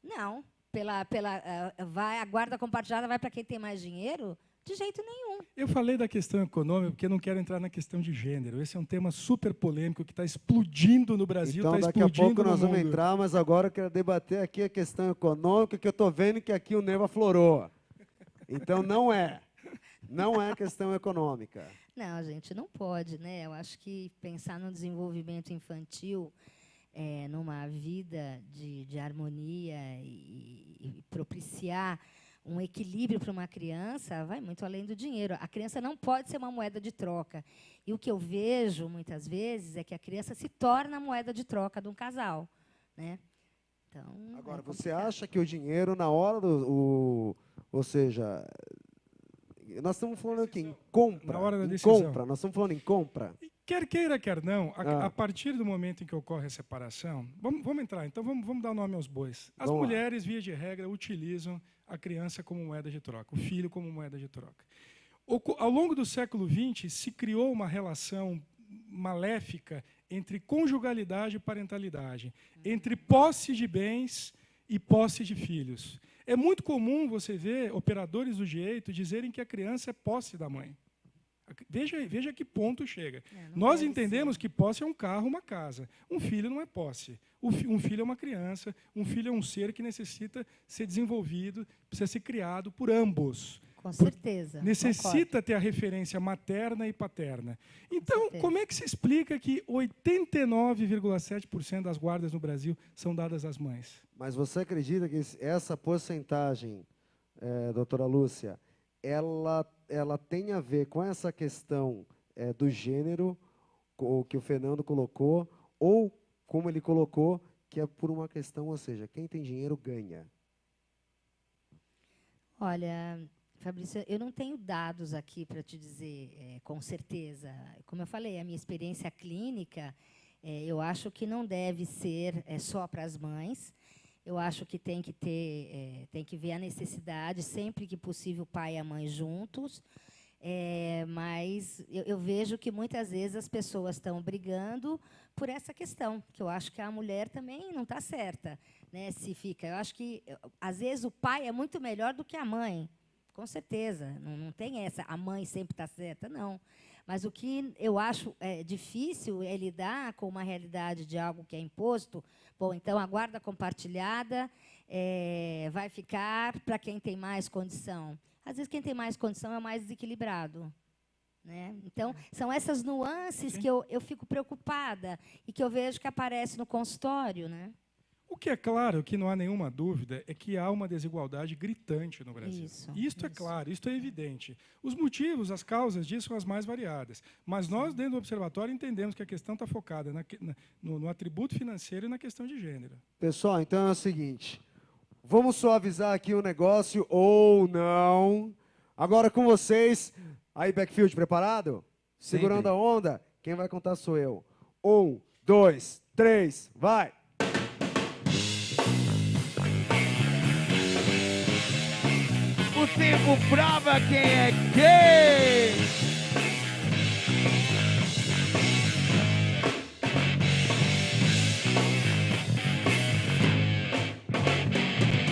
Não. A guarda compartilhada vai para quem tem mais dinheiro? De jeito nenhum. Eu falei da questão econômica porque eu não quero entrar na questão de gênero. Esse é um tema super polêmico que está explodindo no Brasil, Então, está daqui a explodindo pouco nós no vamos mundo. entrar, mas agora eu quero debater aqui a questão econômica, que eu estou vendo que aqui o nervo aflorou. Então, não é questão econômica. Não, gente, não pode, né? Eu acho que pensar no desenvolvimento infantil, numa vida de harmonia e propiciar um equilíbrio para uma criança, vai muito além do dinheiro. A criança não pode ser uma moeda de troca. E o que eu vejo, muitas vezes, é que a criança se torna a moeda de troca de um casal, né? Então, Agora, você acha que o dinheiro, na hora ou seja, nós estamos falando aqui em compra. Na hora da em decisão. compra, nós estamos falando em compra. Quer queira, quer não, a partir do momento em que ocorre a separação, vamos entrar, então vamos dar nome aos bois. As Vamos lá. mulheres, via de regra, utilizam a criança como moeda de troca, o filho como moeda de troca. Ao longo do século XX, se criou uma relação maléfica entre conjugalidade e parentalidade, entre posse de bens e posse de filhos. É muito comum você ver operadores do direito dizerem que a criança é posse da mãe. Veja que ponto chega. Nós entendemos que posse é um carro, uma casa. Um filho não é posse. Um filho é uma criança, um filho é um ser que necessita ser desenvolvido, precisa ser criado por ambos. Com certeza. Necessita ter a referência materna e paterna. Então, como é que se explica que 89,7% das guardas no Brasil são dadas às mães? Mas você acredita que essa porcentagem, doutora Lúcia, ela tem a ver com essa questão do gênero, o que o Fernando colocou, ou, como ele colocou, que é por uma questão, ou seja, quem tem dinheiro ganha? Olha, Fabrício, eu não tenho dados aqui para te dizer com certeza. Como eu falei, a minha experiência clínica, eu acho que não deve ser só para as mães. Eu acho que tem que ver a necessidade, sempre que possível, o pai e a mãe juntos. Mas eu vejo que muitas vezes as pessoas estão brigando por essa questão, que eu acho que a mulher também não está certa, né? Se fica, eu acho que às vezes o pai é muito melhor do que a mãe, com certeza. Não tem essa, a mãe sempre está certa, não. Mas o que eu acho difícil é lidar com uma realidade de algo que é imposto. Bom, então a guarda compartilhada vai ficar para quem tem mais condição. Às vezes quem tem mais condição é o mais desequilibrado, né? Então, são essas nuances que eu fico preocupada e que eu vejo que aparecem no consultório, né? O que é claro, que não há nenhuma dúvida, é que há uma desigualdade gritante no Brasil. Isto é claro, isto é evidente. Os motivos, as causas disso são as mais variadas. Mas nós, dentro do observatório, entendemos que a questão está focada no atributo financeiro e na questão de gênero. Pessoal, então é o seguinte, vamos suavizar aqui o negócio ou não. Agora com vocês, aí Backfield, preparado? Segurando a onda, quem vai contar sou eu. 1, 2, 3, vai! O tempo prova quem é quem.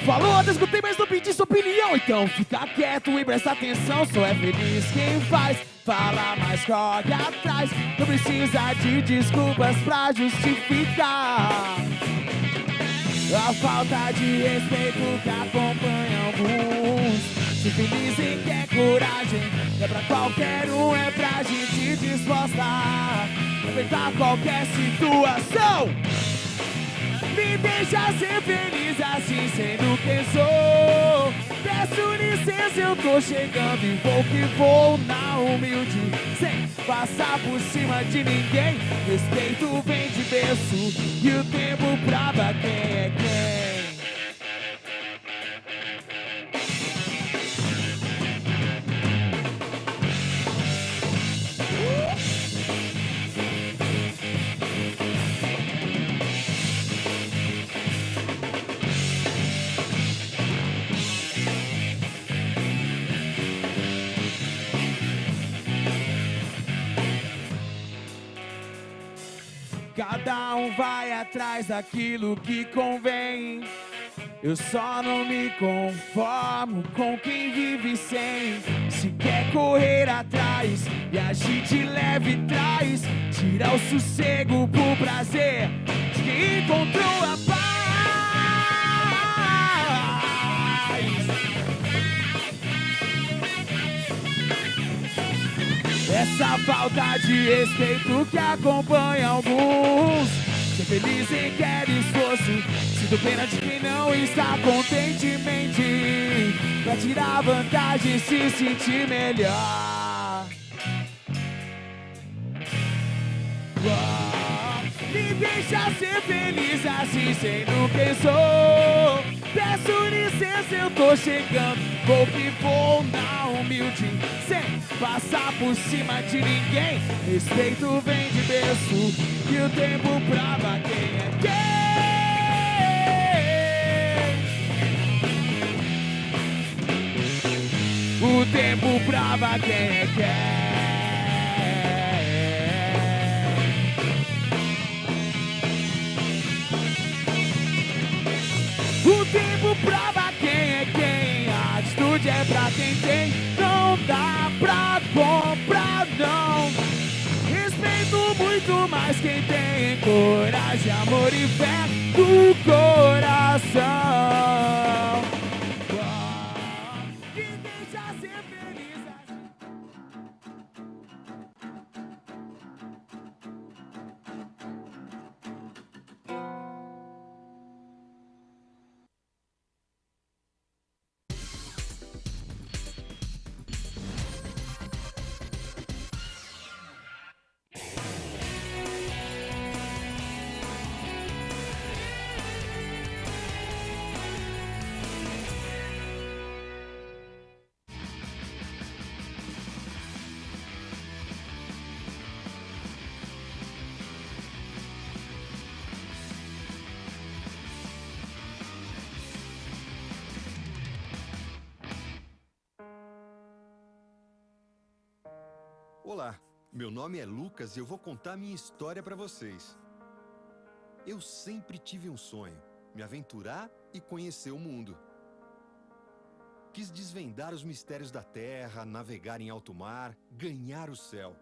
Falou, até escutei, mas não pedi sua opinião. Então fica quieto e presta atenção. Só é feliz quem faz. Fala, mas corre atrás. Não precisa de desculpas pra justificar a falta de respeito que acompanha alguns. Se feliz em quer coragem, é pra qualquer um, é pra gente disposta a enfrentar qualquer situação. Me deixa ser feliz assim, sendo quem sou. Peço licença, eu tô chegando e vou que vou na humilde, sem passar por cima de ninguém. Respeito vem de berço e o tempo prova quem é quem. Cada um vai atrás daquilo que convém. Eu só não me conformo com quem vive sem. Se quer correr atrás e agir de leve traz, tira o sossego pro prazer de quem encontrou a paz. Essa falta de respeito que acompanha alguns, ser feliz em quer esforço, sinto pena de quem não está contentemente, pra tirar vantagem e se sentir melhor. Me deixa ser feliz assim, sendo quem sou. Peço licença, eu tô chegando, vou que vou na humilde, sem passar por cima de ninguém. Respeito vem de berço, e o tempo prova quem é quem. O tempo prova quem é quem. O tempo prova quem é quem, a atitude é pra quem tem, não dá pra comprar não. Respeito muito mais quem tem coragem, amor e fé do coração. Me deixa ser feliz assim. Olá, meu nome é Lucas e eu vou contar minha história para vocês. Eu sempre tive um sonho, me aventurar e conhecer o mundo. Quis desvendar os mistérios da terra, navegar em alto mar, ganhar o céu.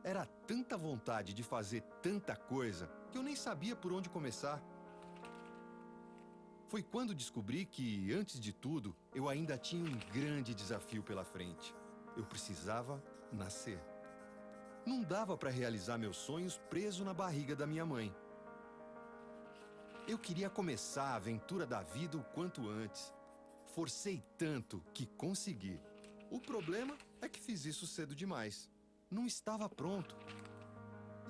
Era tanta vontade de fazer tanta coisa que eu nem sabia por onde começar. Foi quando descobri que, antes de tudo, eu ainda tinha um grande desafio pela frente. Eu precisava nascer. Não dava para realizar meus sonhos preso na barriga da minha mãe. Eu queria começar a aventura da vida o quanto antes. Forcei tanto que consegui. O problema é que fiz isso cedo demais. Não estava pronto.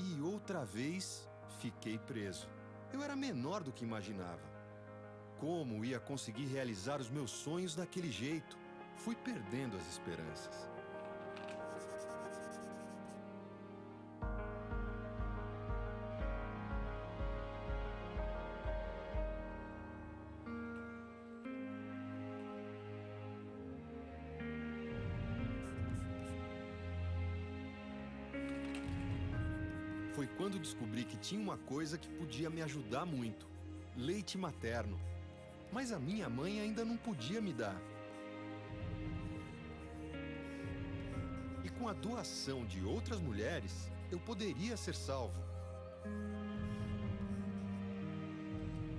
E outra vez fiquei preso. Eu era menor do que imaginava. Como ia conseguir realizar os meus sonhos daquele jeito? Fui perdendo as esperanças. Foi quando descobri que tinha uma coisa que podia me ajudar muito: leite materno. Mas a minha mãe ainda não podia me dar. E com a doação de outras mulheres, eu poderia ser salvo.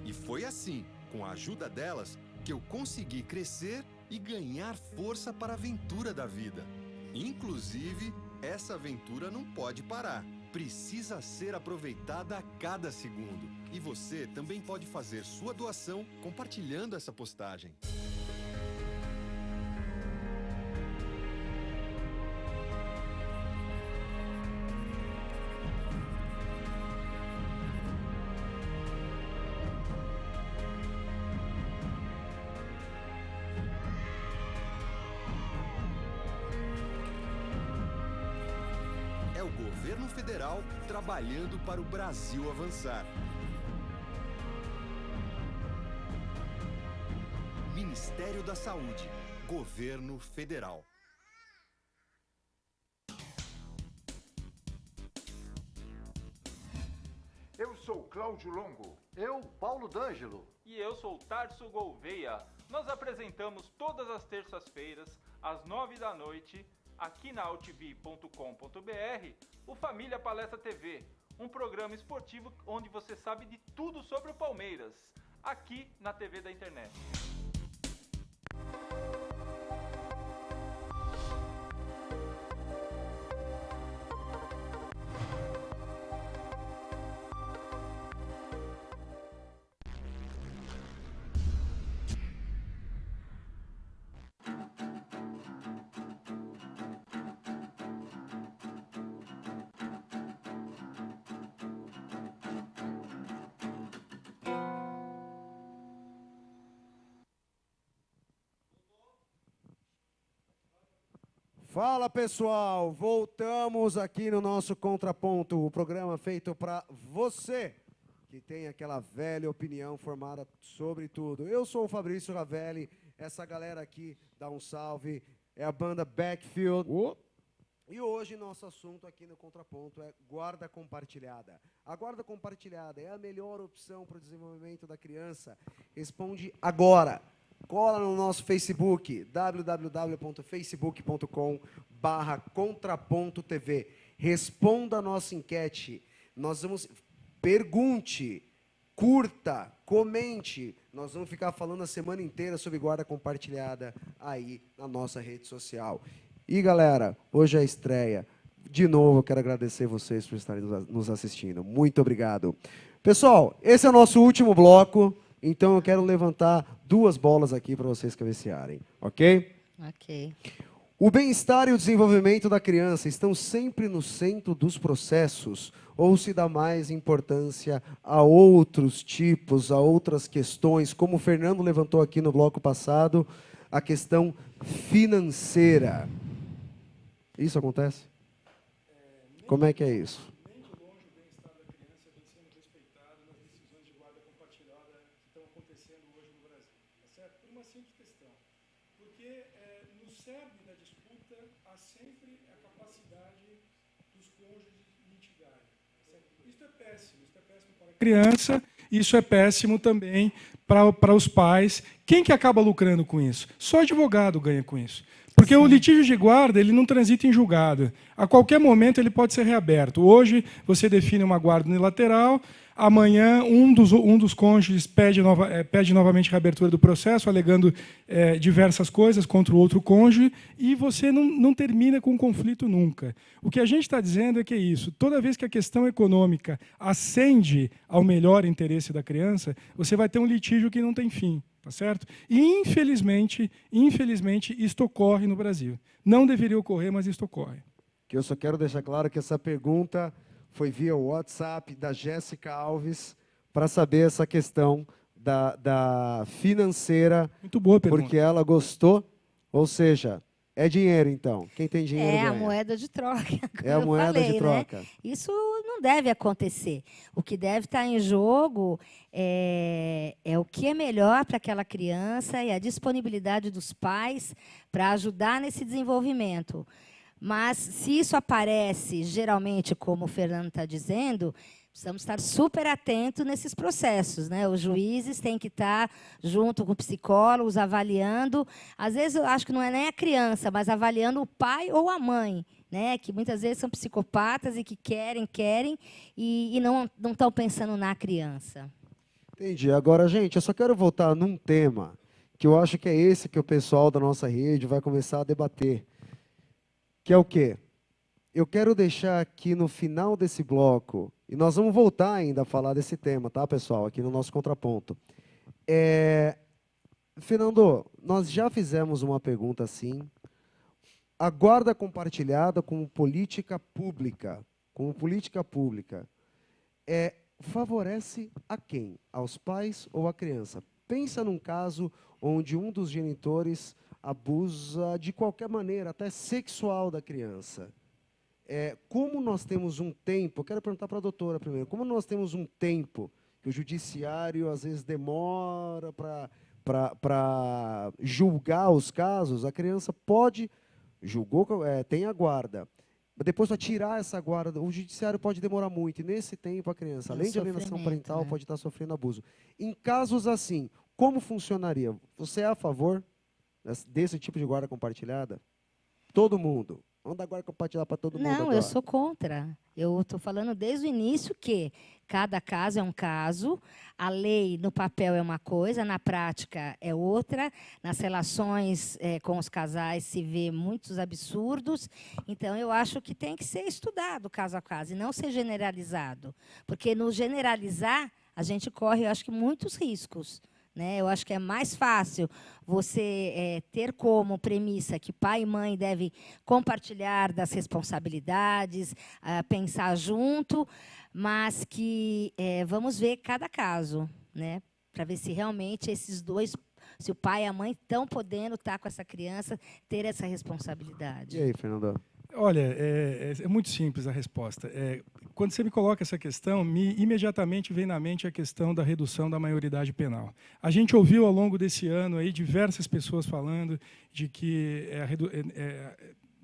E foi assim, com a ajuda delas, que eu consegui crescer e ganhar força para a aventura da vida. Inclusive, essa aventura não pode parar. Precisa ser aproveitada a cada segundo. E você também pode fazer sua doação compartilhando essa postagem. É o governo federal trabalhando para o Brasil avançar. Ministério da Saúde, Governo Federal. Eu sou Cláudio Longo. Eu, Paulo D'Angelo. E eu sou Tarso Gouveia. Nós apresentamos todas as terças-feiras, às 9 da noite, aqui na altv.com.br, o Família Palestra TV, um programa esportivo onde você sabe de tudo sobre o Palmeiras, aqui na TV da internet. Fala pessoal, voltamos aqui no nosso Contraponto, o programa feito para você que tem aquela velha opinião formada sobre tudo. Eu sou o Fabrício Ravelli, essa galera aqui dá um salve, é a banda Backfield. E hoje nosso assunto aqui no Contraponto é guarda compartilhada. A guarda compartilhada é a melhor opção para o desenvolvimento da criança? Responde agora. Cola no nosso Facebook, www.facebook.com/contraponto.tv. Responda a nossa enquete. Pergunte, curta, comente. Nós vamos ficar falando a semana inteira sobre guarda compartilhada aí na nossa rede social. E, galera, hoje é a estreia. De novo, eu quero agradecer vocês por estarem nos assistindo. Muito obrigado. Pessoal, esse é o nosso último bloco. Então, eu quero levantar 2 bolas aqui para vocês cabecearem, ok? Ok. O bem-estar e o desenvolvimento da criança estão sempre no centro dos processos ou se dá mais importância a outros tipos, a outras questões, como o Fernando levantou aqui no bloco passado, a questão financeira. Isso acontece? Como é que é isso? Criança, isso é péssimo também para os pais. Quem que acaba lucrando com isso? Só advogado ganha com isso. Porque o litígio de guarda, ele não transita em julgado. A qualquer momento ele pode ser reaberto. Hoje você define uma guarda unilateral, amanhã um dos cônjuges pede novamente a reabertura do processo, alegando diversas coisas contra o outro cônjuge, e você não termina com um conflito nunca. O que a gente está dizendo é que é isso. Toda vez que a questão econômica ascende ao melhor interesse da criança, você vai ter um litígio que não tem fim. Tá certo? E, infelizmente, isto ocorre no Brasil. Não deveria ocorrer, mas isto ocorre. Que eu só quero deixar claro que essa pergunta foi via WhatsApp da Jéssica Alves para saber essa questão da financeira. Muito boa pergunta. Porque ela gostou, ou seja, é dinheiro então. Quem tem dinheiro ganha. É a moeda de troca. É a moeda de troca. Né? Isso não deve acontecer. O que deve estar em jogo é o que é melhor para aquela criança e a disponibilidade dos pais para ajudar nesse desenvolvimento. Mas, se isso aparece, geralmente, como o Fernando está dizendo, precisamos estar super atentos nesses processos, né? Os juízes têm que estar junto com psicólogos, avaliando. Às vezes, eu acho que não é nem a criança, mas avaliando o pai ou a mãe, né? Que muitas vezes são psicopatas e que querem e não estão pensando na criança. Entendi. Agora, gente, eu só quero voltar num tema que eu acho que é esse que o pessoal da nossa rede vai começar a debater. Que é o quê? Eu quero deixar aqui no final desse bloco, e nós vamos voltar ainda a falar desse tema, tá, pessoal? Aqui no nosso Contraponto. Fernando, nós já fizemos uma pergunta assim. A guarda compartilhada como política pública, favorece a quem? Aos pais ou à criança? Pensa num caso onde um dos genitores abusa de qualquer maneira, até sexual, da criança. Como nós temos um tempo, eu quero perguntar para a doutora primeiro, como nós temos um tempo que o judiciário às vezes demora para julgar os casos, a criança pode, tem a guarda, Depois, para tirar essa guarda, o judiciário pode demorar muito. E nesse tempo, a criança, É um além de alienação sofrimento, parental, né? pode estar sofrendo abuso. Em casos assim, como funcionaria? Você é a favor desse tipo de guarda compartilhada? Todo mundo. Vamos dar guarda compartilhada para todo mundo Não, agora. eu sou contra. Eu estou falando desde o início que cada caso é um caso, a lei no papel é uma coisa, na prática é outra, nas relações com os casais se vê muitos absurdos. Então, eu acho que tem que ser estudado caso a caso e não ser generalizado. Porque no generalizar, a gente corre, eu acho que, muitos riscos. Né? Eu acho que é mais fácil você ter como premissa que pai e mãe devem compartilhar das responsabilidades, pensar junto, mas que vamos ver cada caso, né? Para ver se realmente esses dois, se o pai e a mãe estão podendo estar com essa criança, ter essa responsabilidade. E aí, Fernando? Olha, é muito simples a resposta. Quando você me coloca essa questão, imediatamente vem na mente a questão da redução da maioridade penal. A gente ouviu ao longo desse ano aí diversas pessoas falando de que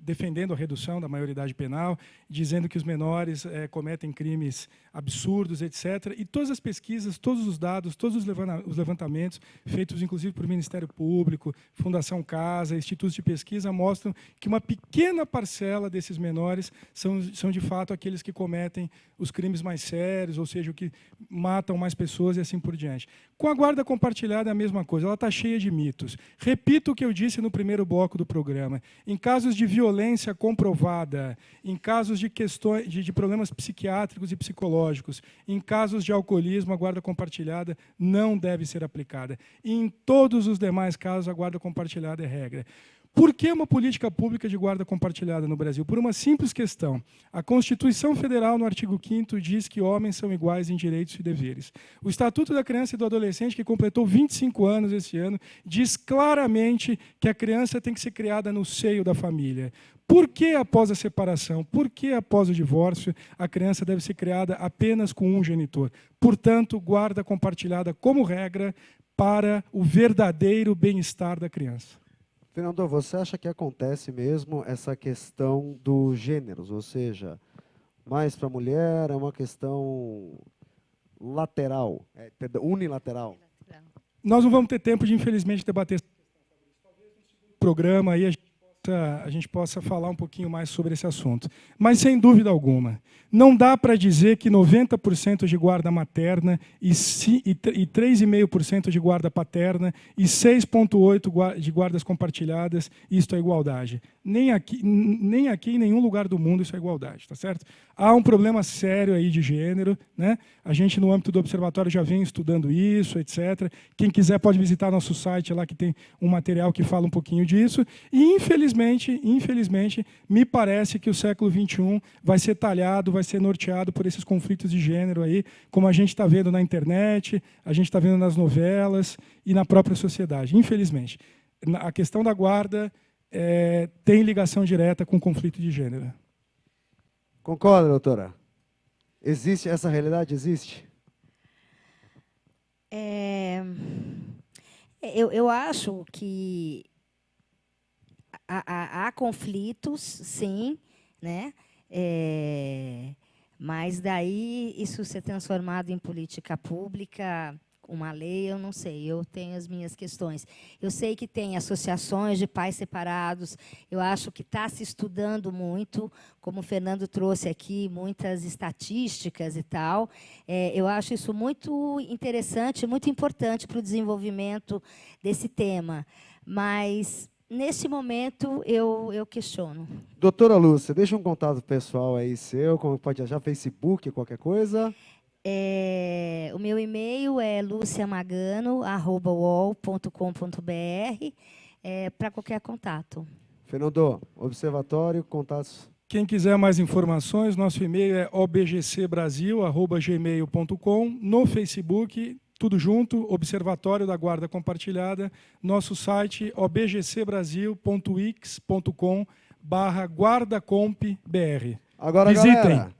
defendendo a redução da maioridade penal, dizendo que os menores cometem crimes absurdos, etc. E todas as pesquisas, todos os dados, todos os levantamentos, feitos inclusive por Ministério Público, Fundação Casa, institutos de pesquisa, mostram que uma pequena parcela desses menores são de fato aqueles que cometem os crimes mais sérios, ou seja, o que matam mais pessoas e assim por diante. Com a guarda compartilhada é a mesma coisa, ela está cheia de mitos. Repito o que eu disse no primeiro bloco do programa. Em casos de violência comprovada, em casos de questões de problemas psiquiátricos e psicológicos, em casos de alcoolismo, a guarda compartilhada não deve ser aplicada. E em todos os demais casos, a guarda compartilhada é regra. Por que uma política pública de guarda compartilhada no Brasil? Por uma simples questão. A Constituição Federal, no artigo 5º, diz que homens são iguais em direitos e deveres. O Estatuto da Criança e do Adolescente, que completou 25 anos esse ano, diz claramente que a criança tem que ser criada no seio da família. Por que após a separação, por que após o divórcio, a criança deve ser criada apenas com um genitor? Portanto, guarda compartilhada como regra para o verdadeiro bem-estar da criança. Fernando, você acha que acontece mesmo essa questão dos gêneros? Ou seja, mais para a mulher é uma questão lateral, unilateral? Nós não vamos ter tempo de, infelizmente, debater essa questão. Talvez no segundo programa aí a gente possa falar um pouquinho mais sobre esse assunto. Mas, sem dúvida alguma, não dá para dizer que 90% de guarda materna e 3,5% de guarda paterna e 6,8% de guardas compartilhadas, isto é igualdade. Nem aqui em nenhum lugar do mundo isso é igualdade, tá certo? Há um problema sério aí de gênero, né? A gente, no âmbito do observatório, já vem estudando isso, etc. Quem quiser pode visitar nosso site lá, que tem um material que fala um pouquinho disso. E, infelizmente, me parece que o século XXI vai ser talhado, vai ser norteado por esses conflitos de gênero aí, como a gente está vendo na internet, a gente está vendo nas novelas e na própria sociedade, infelizmente. A questão da guarda tem ligação direta com o conflito de gênero. Concorda, doutora? Existe essa realidade? Existe? Eu acho que há conflitos, sim, né? Mas daí isso ser transformado em política pública, uma lei, eu não sei, eu tenho as minhas questões. Eu sei que tem associações de pais separados, eu acho que está se estudando muito, como o Fernando trouxe aqui, muitas estatísticas e tal. Eu acho isso muito interessante, muito importante para o desenvolvimento desse tema. Mas, nesse momento, eu questiono. Doutora Lúcia, deixa um contato pessoal aí seu, como pode achar, Facebook, qualquer coisa. O meu e-mail é luciamagano@uol.com.br, para qualquer contato. Fernando, observatório, contatos. Quem quiser mais informações, nosso e-mail é obgcbrasil@gmail.com, no Facebook, tudo junto, Observatório da Guarda Compartilhada, nosso site obgcbrasil.wix.com/guardacompbr. Agora, visitem. galera,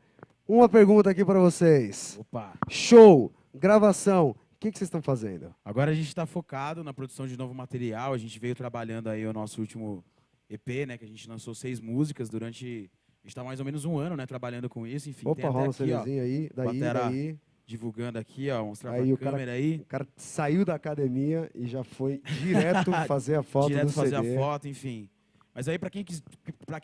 uma pergunta aqui para vocês. Opa. Show, gravação, o que vocês estão fazendo? Agora a gente está focado na produção de novo material. A gente veio trabalhando aí o nosso último EP, né, que a gente lançou 6 músicas durante A gente tá mais ou menos um ano, né, trabalhando com isso, enfim. Opa, tem até rola um aqui, ó, CDzinho aí, batera daí. divulgando aqui, ó, mostrar Aí pra o cara, câmera aí. o cara saiu da academia e já foi direto fazer a foto Direto do fazer CD. a foto, enfim. Mas aí, pra quem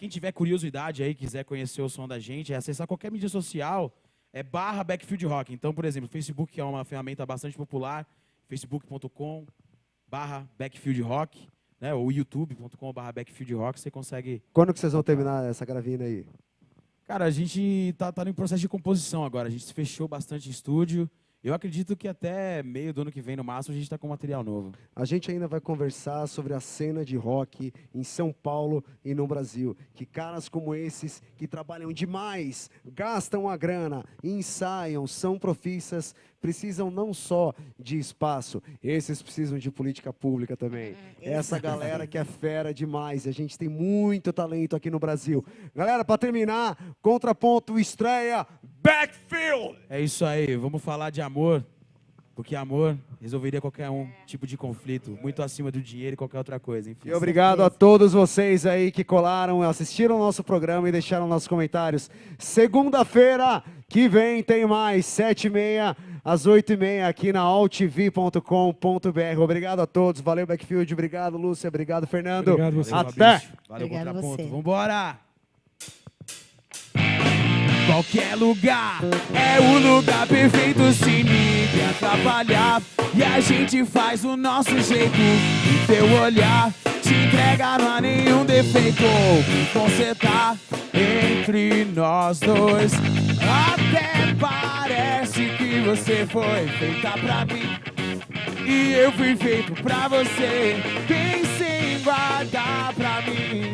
tiver curiosidade aí, quiser conhecer o som da gente, é acessar qualquer mídia social, é /Backfield Rock. Então, por exemplo, o Facebook, que é uma ferramenta bastante popular, facebook.com/Backfield Rock, né, ou youtube.com/Backfield Rock, você consegue... Quando que vocês vão terminar essa gravina aí? Cara, a gente tá no processo de composição agora, a gente se fechou bastante em estúdio. Eu acredito que até meio do ano que vem, no máximo, a gente está com material novo. A gente ainda vai conversar sobre a cena de rock em São Paulo e no Brasil. Que caras como esses, que trabalham demais, gastam a grana, ensaiam, são profissas, precisam não só de espaço, esses precisam de política pública também. Essa galera que é fera demais, e a gente tem muito talento aqui no Brasil. Galera, para terminar, Contraponto estreia Backfield! É isso aí, vamos falar de amor, porque amor resolveria qualquer tipo de conflito, muito acima do dinheiro e qualquer outra coisa, enfim. E obrigado a todos vocês aí que colaram, assistiram o nosso programa e deixaram nossos comentários. Segunda-feira que vem tem mais, 7h30 às 8h30 aqui na altv.com.br. Obrigado a todos, valeu Backfield, obrigado Lúcia, obrigado Fernando. Obrigado você. Valeu, Até! Fabrício. Valeu, Obrigado Contraponto. você. Vambora! Qualquer lugar é o lugar perfeito se ninguém atrapalhar. E a gente faz o nosso jeito. E teu olhar te entrega, não há nenhum defeito. Consertar entre nós dois. Até parece que você foi feita pra mim e eu fui feito pra você. Pensei em guardar pra mim,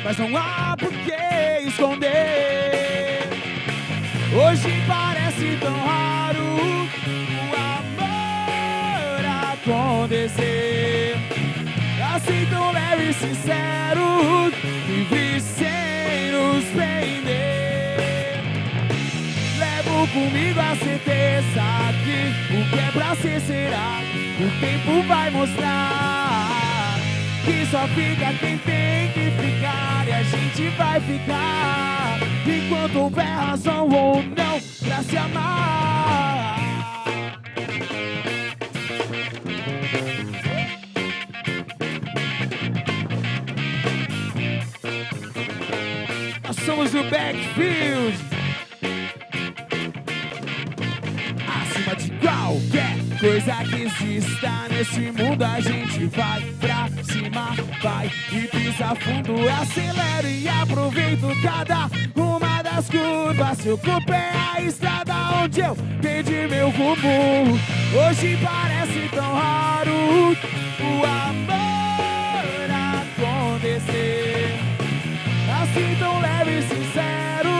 mas não há por que esconder. Hoje parece tão raro o amor acontecer, assim tão leve e sincero, livre sem nos prender. Levo comigo a certeza que o que é pra ser será. O tempo vai mostrar que só fica quem tem que ficar, e a gente vai ficar enquanto houver razão ou não pra se amar. Nós somos o Backfield. Acima de qualquer coisa que exista nesse mundo, a gente vai pra cima, vai e pisa fundo. Acelero e aproveito cada uma das curvas. Seu corpo é a estrada onde eu perdi meu rumo. Hoje parece tão raro o amor acontecer, assim tão leve e sincero,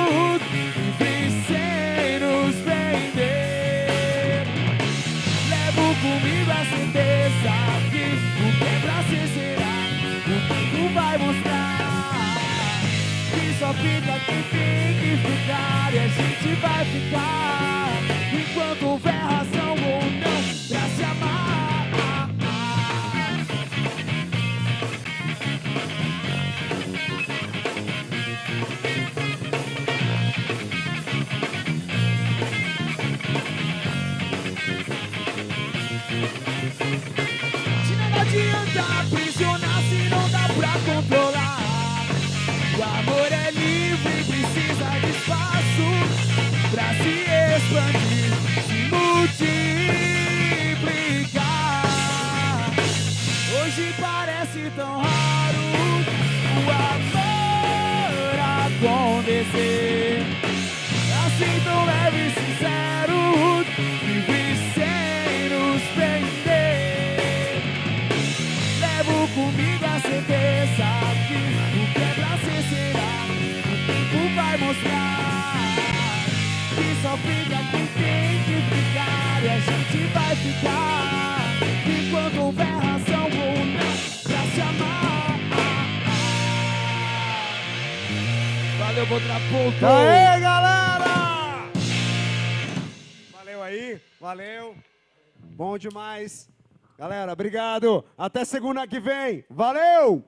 livre sem nos prender. Levo comigo a certeza que o que é pra ser será. O tempo vai mostrar que só fica quem tem que ficar, e a gente vai ficar enquanto houver razão ou não pra se amar. Se não adianta aprisionar, se não dá pra controlar. O amor é livre, precisa de espaço pra se expandir, se multiplicar. Hoje parece tão raro o amor acontecer, assim tão leve e sincero, livre sem nos prender. Levo comigo a certeza que o que é pra ser será. O tempo vai mostrar que só fica quem tem que ficar, e a gente vai ficar enquanto houver razão ou não pra se amar. Valeu, Contraponto! Aê, galera! Valeu aí, valeu. Bom demais. Galera, obrigado. Até segunda que vem. Valeu!